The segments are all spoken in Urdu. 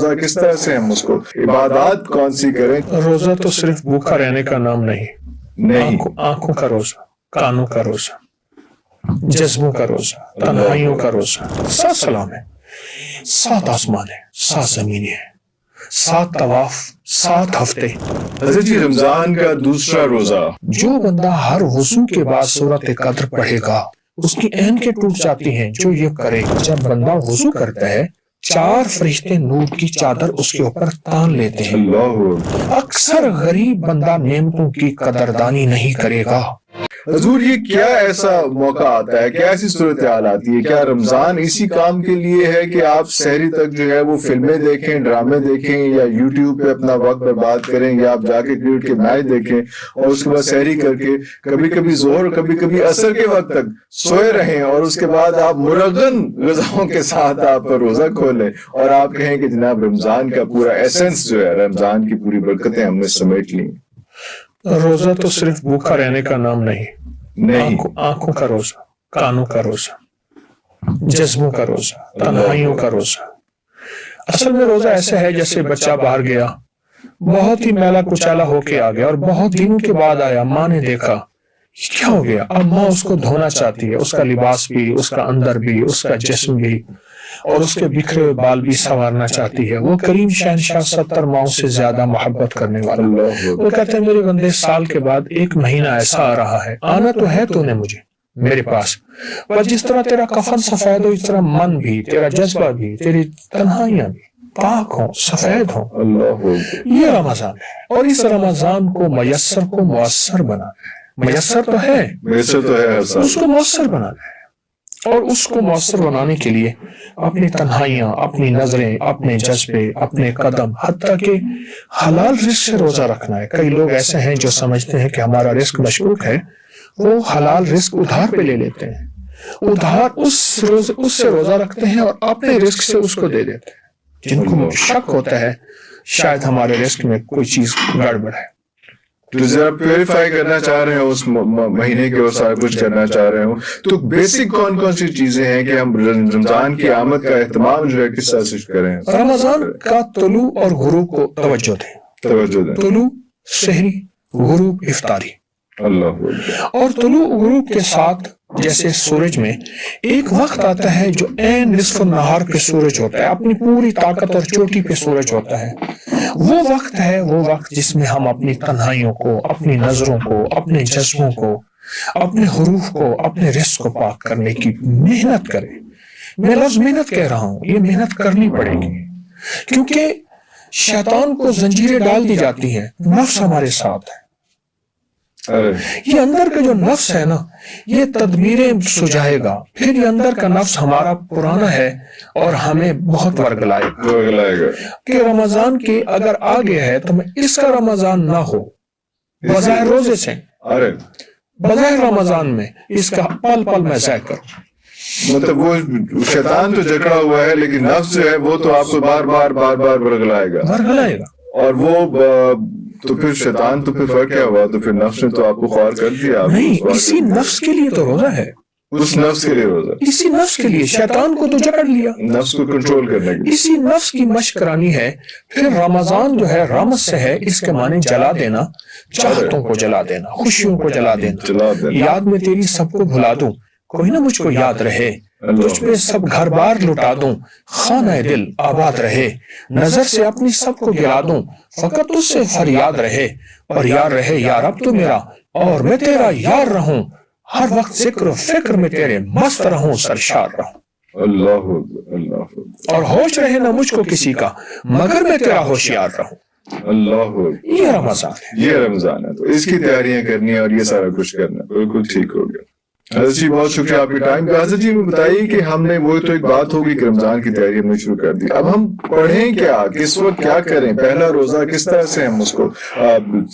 روزہ کس طرح سے ہم اس کو عبادات کون سی کریں؟ روزہ تو صرف بھوکا رہنے کا نام نہیں، آنکھوں کا روزہ، کانوں کا روزہ، جذبوں کا روزہ، تنہائیوں کا روزہ۔ 7 سلام ہے، 7 آسمان ہے، 7 زمینیں ہیں، 7 طواف، 7 ہفتے۔ حضرت جی رمضان کا دوسرا روزہ، جو بندہ ہر وضو کے بعد سورۃ قدر پڑھے گا اس کی اینکیں ٹوٹ جاتی ہیں۔ جو یہ کرے، جب بندہ وضو کرتا ہے 4 فرشتے نور کی چادر اس کے اوپر تان لیتے ہیں۔ اللہ اکثر غریب بندہ نعمتوں کی قدردانی نہیں کرے گا۔ حضور یہ کیا ایسا موقع آتا ہے، کیا ایسی صورتحال آتی ہے؟ کیا رمضان اسی کام کے لیے ہے کہ آپ سحری تک جو ہے وہ فلمیں دیکھیں، ڈرامے دیکھیں، یا یوٹیوب پہ اپنا وقت برباد کریں، یا آپ جا کے کرکٹ کے میچ دیکھیں اور اس کے بعد سحری کر کے کبھی کبھی ظہر کبھی کبھی عصر کے وقت تک سوئے رہیں اور اس کے بعد آپ مرغن غذاؤں کے ساتھ آپ روزہ کھولیں اور آپ کہیں کہ جناب رمضان کا پورا ایسنس جو ہے، رمضان کی پوری برکتیں ہم نے سمیٹ لی؟ روزہ تو صرف بھوکا رہنے کا نام نہیں، آنکھوں کا روزہ، کانوں کا روزہ، جذبوں کا روزہ، تنہائیوں کا روزہ۔ اصل میں روزہ ایسا ہے جیسے بچہ باہر گیا، بہت ہی میلا کچالا ہو کے آ گیا اور بہت دنوں کے بعد آیا، ماں نے دیکھا کیا ہو گیا، اب ماں اس کو دھونا چاہتی ہے، اس کا لباس بھی، اس کا اندر بھی، اس کا جسم بھی، اور اس کے بکھرے ہوئے بال بھی سنوارنا چاہتی ہے۔ وہ کریم شہنشاہ 70 ماؤں سے زیادہ محبت کرنے والا، وہ کہتے ہیں میرے بندے سال کے بعد 1 مہینہ ایسا آ رہا ہے، آنا تو ہے تو نے مجھے میرے پاس، پر جس طرح تیرا کفن سفید ہو اس طرح من بھی، تیرا جذبہ بھی، تیری تنہائیاں بھی پاک ہوں، سفید ہوں۔ یہ رمضان ہے، اور اس رمضان کو میسر کو مؤثر بنانا ہے۔ میسر تو ہے، اس کو مؤثر بنانا ہے، اور اس کو مؤثر بنانے کے لیے اپنی تنہائیاں، اپنی نظریں، اپنے جذبے، اپنے قدم، حتیٰ کہ حلال رزق سے روزہ رکھنا ہے۔ کئی لوگ ایسے ہیں جو سمجھتے ہیں کہ ہمارا رزق مشکوک ہے، وہ حلال رزق ادھار پہ لے لیتے ہیں، ادھار اس سے روزہ رکھتے ہیں اور اپنے رزق سے اس کو دے دیتے ہیں، جن کو شک ہوتا ہے شاید ہمارے رزق میں کوئی چیز گڑبڑ ہے۔ تو ذرا پیوریفائی کرنا چاہ رہے ہوں اس مہینے کے، اور سارا کچھ کرنا چاہ رہے ہوں، تو بیسک کون کون سی چیزیں ہیں کہ ہم رمضان کی آمد کا اہتمام جو ہے کس طرح سے کریں؟ رمضان کا طلوع اور غروب کو توجہ دیں، طلوع سحری، غروب افطاری۔ اللہ اور طلوع غروب کے ساتھ جیسے سورج میں ایک وقت آتا ہے جو عین نصف النہار پہ سورج ہوتا ہے، اپنی پوری طاقت اور چوٹی پہ سورج ہوتا ہے، وہ وقت ہے، وہ وقت جس میں ہم اپنی تنہائیوں کو، اپنی نظروں کو، اپنے جذبوں کو، اپنے حروف کو، اپنے رزق کو پاک کرنے کی محنت کریں۔ میں لفظ محنت کہہ رہا ہوں، یہ محنت کرنی پڑے گی، کیونکہ شیطان کو زنجیریں ڈال دی جاتی ہیں، نفس ہمارے ساتھ ہے۔ یہ اندر کا جو نفس ہے نا، یہ تدبیریں سجائے گا، پھر یہ اندر کا نفس ہمارا پرانا ہے اور ہمیں بہت ورگلائے گا کہ رمضان کے اگر آگے ہے تو میں اس کا رمضان نہ ہو، بظاہر روزے سے، بظاہر رمضان میں اس کا پل پل میں ضائع کروں۔ مطلب وہ شیطان تو جکڑا ہوا ہے، لیکن نفس جو ہے وہ تو آپ کو بار بار ورگلائے گا، اور وہ تو پھر شیطان تو پھر فرق کیا ہوا؟ تو پھر نفس نے تو آپ کو خوار کر دیا۔ نہیں، اسی نفس کے لیے تو روزہ ہے، اس نفس کے لیے روزہ، اسی نفس کے لیے۔ شیطان کو تو جکڑ لیا، نفس کو کنٹرول کرنے کی، اسی نفس کی مشق کرانی ہے۔ پھر رمضان جو ہے رمض سے ہے، اس کے معنی جلا دینا، چاہتوں کو جلا دینا، خوشیوں کو جلا دینا۔ یاد میں تیری سب کو بھلا دوں، کوئی نہ مجھ کو یاد رہے، تجھ پہ سب گھر بار لٹا دوں، خانہ دل آباد رہے، نظر سے اپنی سب کو گرا دوں، فقط تجھ سے فریاد رہے، اور یار رہے یار اب تو میرا، اور میں تیرا یار رہوں، ہر وقت ذکر و فکر میں تیرے مست رہوں، سرشار رہوں۔ اللہ اور ہوش رہے نہ مجھ کو کسی کا، مگر میں تیرا ہوشیار رہوں۔ اللہ یہ رمضان ہے، یہ رمضان ہے، تو اس کی تیاریاں کرنی ہے اور یہ سارا کچھ کرنا، بالکل ٹھیک ہو گیا۔ حضرت جی بہت شکریہ آپ کے ٹائم کا۔ حضرت جی بتائیے کہ ہم نے، وہ تو ایک بات ہوگی کہ رمضان کی تیاری ہم نے شروع کر دی، اب ہم پڑھیں کیا، کس وقت کیا کریں؟ پہلا روزہ کس طرح سے ہم اس کو،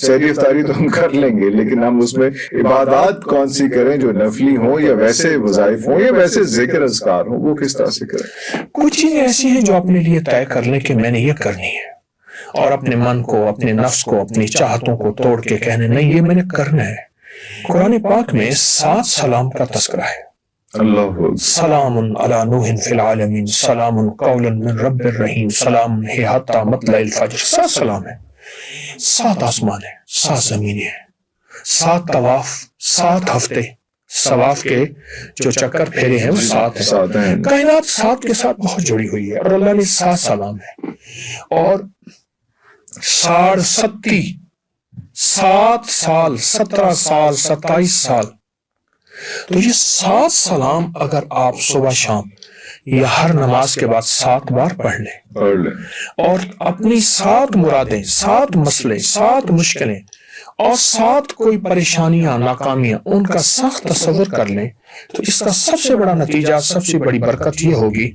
سحری افطاری تو ہم کر لیں گے، لیکن ہم اس میں عبادات کون سی کریں جو نفلی ہوں یا ویسے وظائف ہوں یا ویسے ذکر اذکار ہوں، وہ کس طرح سے کریں؟ کچھ چیزیں ایسی ہیں جو اپنے لیے طے کر لیں کہ میں نے یہ کرنی ہے، اور اپنے من کو، اپنے نفس کو، اپنی چاہتوں کو توڑ کے کہنے نہیں، یہ میں نے کرنا ہے۔ قرآن پاک میں 7 سلام کا تذکرہ ہے، اللہ سلام علی نوح فی العالمین سلام قولا من رب الرحیم سلام ہے حتی مطلع الفجر. 7 سلام ہے، 7 آسمان ہے، 7 زمینیں ہیں، 7 طواف، 7 ہفتے ثواف کے جو چکر پھیرے ہیں وہ 7 ہیں. کائنات 7 کے ساتھ بہت جڑی ہوئی ہے اور اللہ نے 7 سلام ہے. اور 67 7 سال 17 سال 27 سال، تو یہ 7 سلام اگر آپ صبح شام یا ہر نماز کے بعد 7 بار پڑھ لیں اور اپنی 7 مرادیں، 7 مسئلے، 7 مشکلیں اور 7 کوئی پریشانیاں، ناکامیاں، ان کا سخت تصور کر لیں، تو اس کا سب سے بڑا نتیجہ، سب سے بڑی برکت یہ ہوگی،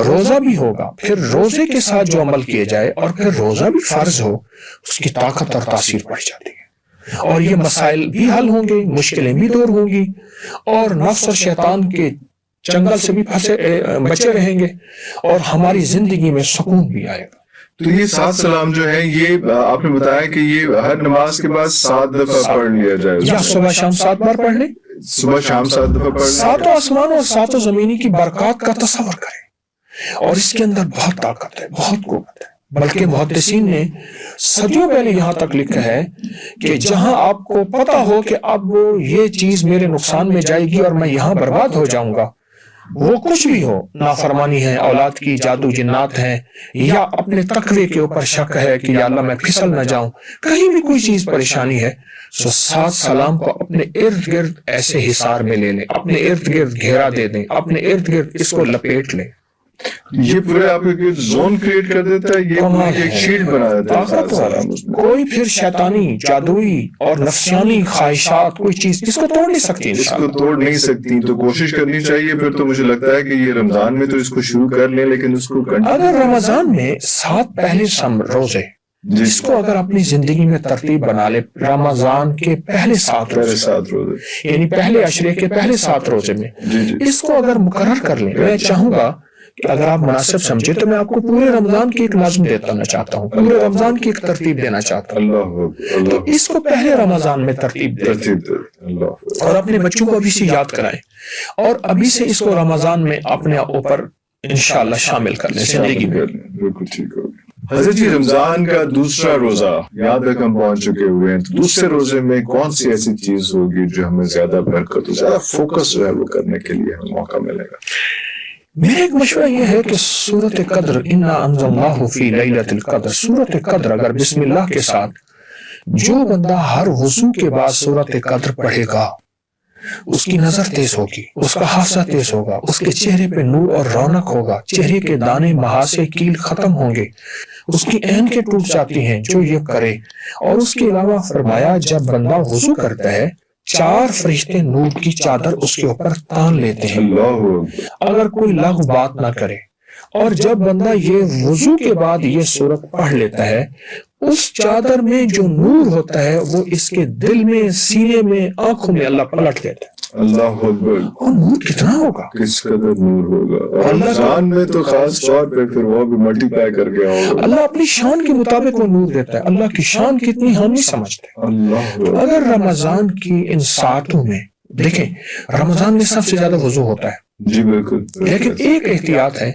روزہ بھی ہوگا، پھر روزے کے ساتھ جو عمل کیے جائے اور پھر روزہ بھی فرض ہو، اس کی طاقت اور تاثیر بڑھ جاتی ہے اور یہ مسائل بھی حل ہوں گے، مشکلیں بھی دور ہوں گی اور نفس اور شیطان کے چنگل سے بھی بچے رہیں گے اور ہماری زندگی میں سکون بھی آئے گا. تو یہ 7 سلام جو ہے، یہ آپ نے بتایا کہ یہ ہر نماز کے بعد 7 دفعہ پڑھ لیا جائے، یا صبح شام 7 بار پڑھ لیں، صبح شام 7 دفعہ پڑھ لیں. 7 آسمان اور 7 زمینی کی برکات کا تصور کریں اور اس کے اندر بہت طاقت ہے، بہت قوت ہے. بلکہ محدثین نے صدیوں پہلے یہاں تک لکھا ہے کہ جہاں آپ کو پتا ہو کہ اب یہ چیز میرے نقصان میں جائے گی اور میں یہاں برباد ہو جاؤں گا، وہ کچھ بھی ہو، نافرمانی ہے، اولاد کی جادو جنات ہیں، یا اپنے تقوی کے اوپر شک ہے کہ یا اللہ میں پھسل نہ جاؤں، کہیں بھی کوئی چیز پریشانی ہے، سو 7 سلام کو اپنے ارد گرد ایسے حصار میں لے لیں، اپنے ارد گرد گھیرا دے دیں، اپنے ارد گرد اس کو لپیٹ لیں. یہ پورے آپ ایک زون کریٹ کر دیتا ہے، یہ پورے ایک شیلڈ بنا دیتا ہے. طاقت والا کوئی پھر شیطانی، جادوئی اور نفسیانی خواہشات کوئی چیز اس کو توڑ نہیں سکتی، اس کو توڑ نہیں سکتی. تو کوشش کرنی چاہیے. پھر تو مجھے لگتا ہے کہ یہ رمضان میں تو اس کو شروع کر لیں، لیکن اس کو اگر رمضان میں 7 پہلے روزے جس کو اگر اپنی زندگی میں ترتیب بنا لے، رمضان کے پہلے 7 روزے یعنی پہلے عشرے کے پہلے 7 روزے میں اس کو اگر مقرر کر لیں، میں چاہوں گا کہ اگر آپ مناسب سمجھے تو میں آپ کو پورے رمضان کی ایک نظم دینا چاہتا ہوں، پورے رمضان کی ایک ترتیب دینا چاہتا ہوں. تو اس کو پہلے رمضان میں ترتیب دیں اور اپنے بچوں کو ابھی سے یاد کرائیں اور ابھی سے اس کو رمضان میں اپنے اوپر انشاءاللہ شامل کر لیں زندگی میں. بالکل ٹھیک ہو. حضرت جی، رمضان کا دوسرا روزہ یہاں تک ہم پہنچ چکے ہوئے ہیں، تو دوسرے روزے میں کون سی ایسی چیز ہوگی جو ہمیں زیادہ برکت، زیادہ فوکس جو ہے وہ کرنے کے لیے ہمیں موقع ملے گا؟ میرا ایک مشورہ یہ ہے کہ سورۃ قدر، انا انزلناہ فی لیلۃ القدر، سورۃ قدر اگر بسم اللہ کے ساتھ جو بندہ ہر وضو کے بعد سورۃ قدر پڑھے گا، اس کی نظر تیز ہوگی، اس کا حافظہ تیز ہوگا، اس کے چہرے پہ نور اور رونق ہوگا، چہرے کے دانے مہاسے کیل ختم ہوں گے، اس کی عینکیں ٹوٹ جاتی ہیں جو یہ کرے. اور اس کے علاوہ فرمایا جب بندہ وضو کرتا ہے 4 فرشتے نور کی چادر اس کے اوپر تان لیتے ہیں اگر کوئی لغو بات نہ کرے. اور جب بندہ یہ وضو کے بعد یہ سورت پڑھ لیتا ہے، اس چادر میں جو نور ہوتا ہے وہ اس کے دل میں، سینے میں، آنکھوں میں اللہ پلٹ دیتا ہے. اللہ اکبر. اور نور کتنا ہوگا، کس قدر نور ہوگا. اور رمضان میں تو خاص طور پہ پھر وہ بھی ملٹی پلائی کر کے ہوگا. اللہ اپنی شان کے مطابق وہ نور دیتا ہے. اللہ کی شان کتنی ہم نہیں سمجھتے. اللہ اگر رمضان کی ان ساعتوں میں دیکھیں، رمضان میں سب سے زیادہ وضو ہوتا ہے. جی بالکل. لیکن ایک احتیاط ہے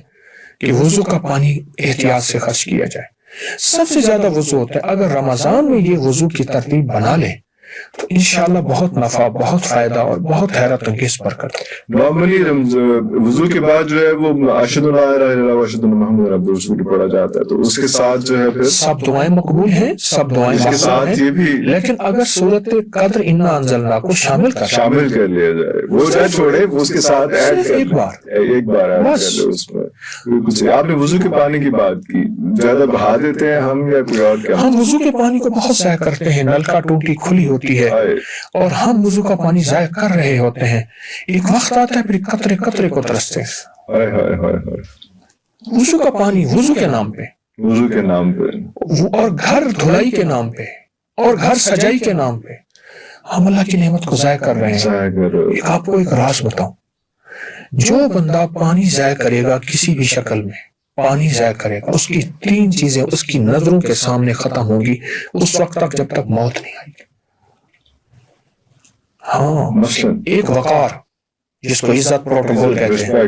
کہ وضو کا پانی احتیاط سے خرچ کیا جائے. سب سے زیادہ وضو ہوتا ہے. اگر رمضان میں یہ وضو کی ترتیب بنا لیں تو انشاءاللہ بہت نفع، بہت فائدہ اور بہت حیرت انگیز برکت ہے. نارملی وضو کے بعد جو ہے وہ اشہد ان لا الہ الا اللہ و اشہد ان محمد رسول اللہ پڑھا جاتا ہے، تو اس کے ساتھ جو ہے پھر سب دعائیں مقبول ہیں، سب دعائیں مقبول ہیں. یہ بھی لیکن اگر سورۃ قدر انا انزلنا کو شامل کر لیا جائے، وہ نہ چھوڑے، اس کے ساتھ ایک بار ایڈ کر لے اس میں. بالکل. آپ نے وضو کے پانی کی بات کی، زیادہ بہا دیتے ہیں ہم یا کوئی اور کیا؟ ہم وضو کے پانی کو بہت ضائع کرتے ہیں. نل کا ٹوٹی کھلی ہوتی ہے اور ہم وضو کا پانی ضائع کر رہے ہوتے ہیں. ایک وقت آتا ہے پھر قطرے قطرے کو ترستے ہیں. وضو کا پانی وضو کے نام پہ اور گھر دھلائی کے نام پہ اور گھر سجائی کے نام پہ ہم اللہ کی نعمت کو ضائع کر رہے ہیں. آپ کو ایک راز بتاؤں، جو بندہ پانی ضائع کرے گا کسی بھی شکل میں، پانی ضائع کرے گا، اس کی 3 چیزیں اس کی نظروں کے سامنے ختم ہوگی اس وقت تک جب تک موت نہیں آئے گی. ہاں، ایک وقار، جس کو عزت پروٹوکول کہتے ہیں،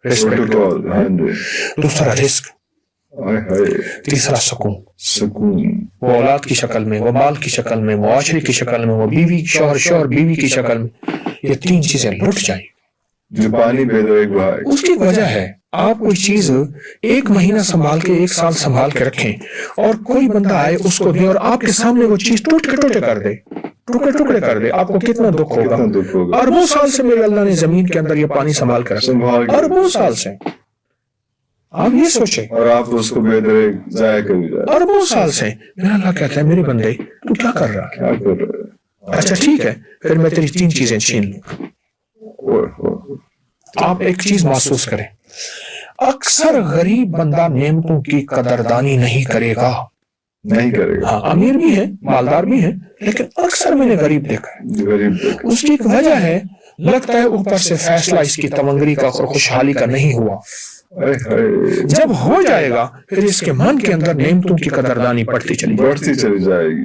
ریسپیکٹ پروٹوکول، ہاں جی، دوسرا رزق، تیسرا سکون، وہ اولاد کی شکل میں، وہ مال کی شکل میں، معاشرے کی شکل میں، وہ بیوی شوہر بیوی کی شکل میں، یہ تین چیزیں لٹ جائیں جو پانی بہ دو ایک بہائے۔ اس کی وجہ ہے آپ کوئی چیز ایک مہینہ سنبھال کے، ایک سال سنبھال کے رکھیں، اور کوئی بندہ آئے اس کو دے اور آپ کے سامنے وہ چیز ٹوٹے کر دے، ٹکڑے کر دے، آپ کو کتنا دکھ ہوگا۔ اربوں سال سے میرے اللہ نے زمین کے اندر یہ پانی سنبھال کر رکھا، اربوں سال سے، آپ یہ سوچیں، اور آپ اس کو بے در ضائع کر دیا، اربوں سال سے۔ میرا اللہ کہتا ہے میرے بندے تو کیا کر رہا ہے؟ کیا کر رہے ہیں؟ اچھا ٹھیک ہے، پھر میں تیری تین چیزیں چھین لوں۔ آپ ایک چیز محسوس کریں، اکثر غریب بندہ نعمتوں کی قدردانی نہیں کرے گا، ہاں امیر بھی ہے، مالدار بھی ہے، لیکن اکثر میں نے غریب دیکھا ہے۔ اس کی ایک وجہ ہے، لگتا ہے اوپر سے فیصلہ اس کی تمنگری کا اور خوشحالی کا نہیں ہوا، جب ہو جائے گا پھر اس کے من کے اندر نعمتوں کی قدردانی بڑھتی چلی جائے گی۔